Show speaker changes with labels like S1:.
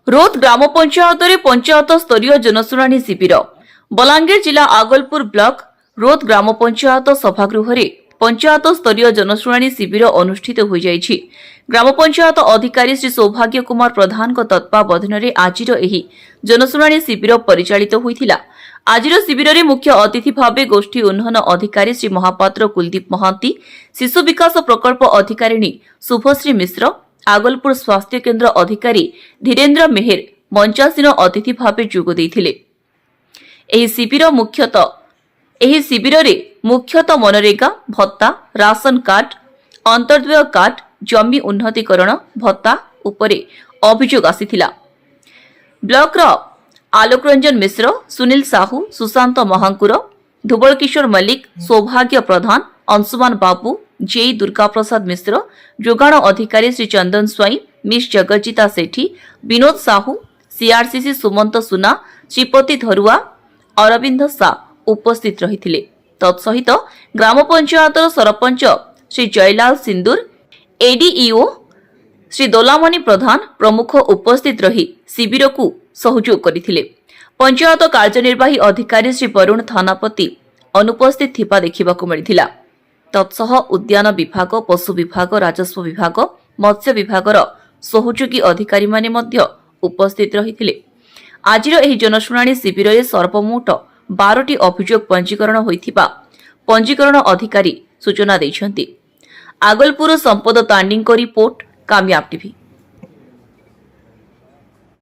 S1: रोद ग्राम पंचायत पंचायत स्तरीय जनशुणाणी शिविर बलांगीर जिला आगलपुर ब्लॉक रोद ग्राम पंचायत सभागृह पंचायत स्तरीय जनशुणाणी शिविर अनुष्ठित हो जाइछि। ग्राम पंचायत अधिकारी श्री सौभाग्य कुमार प्रधान तत्वावधान में आजिर एही जनशुणाणी शिविर परिचालित होइथिला। आजिर शिविर में मुख्य अतिथि भाव गोष्ठी उन्नयन अधिकारी श्री महापात्र कुलदीप महांती, शिशु विकास प्रकल्प अधिकारिणी शुभश्री मिश्र, आगलपुर स्वास्थ्य केन्द्र अधिकारी धीरेन्द्र मेहर मंचासीन अतिथि भाव जोग देइथिले। एही शिविर रे मुख्यतः मनरेगा भत्ता, राशन कार्ड, अंतर्द्वय कार्ड, जमी उन्नतीकरण भत्ता उपरे अभियोग आसीथिला। ब्लॉक आलोक रंजन मिश्र, सुनील साहू, सुशांत महांकुर, धुबल किशोर मल्लिक, सौभाग्य प्रधान, अंशुमान बाबू, जेई दुर्गा प्रसाद मिश्र, जोगाण अधिकारी श्री चंदन स्वाई, मिस जगजिता सेठी, विनोद साहू, सीआरसीसी सुमंत सुना, श्रीपति धरुआ, अरविंद सा उपस्थित रहिथिले। तत्सहित ग्राम पंचायत सरपंच श्री जयलाल सिंदूर, एडीईओ श्री दोलामणि प्रधान प्रमुख उपस्थित रही शिविर को सहयोग करथिले। पंचायत कार्यनिर्वाही अधिकारी श्री वरुण थानापति अनुपस्थित थिपा देखिबाकु मिलिथिला। तत्सह उद्यान विभाग, पशु विभाग, राजस्व विभाग, मत्स्य विभागर सहयोगी अधिकारी माने मध्य उपस्थित रहिथिले। आजिर एही जनशुणाणी शिविर रे सर्वमोट 12टी अभियोग पंजीकरण होइथिबा पंजीकरण अधिकारी सूचना दैछन्ति। आगलपुर संपद तांडीको रिपोर्ट कामयाब टीवी।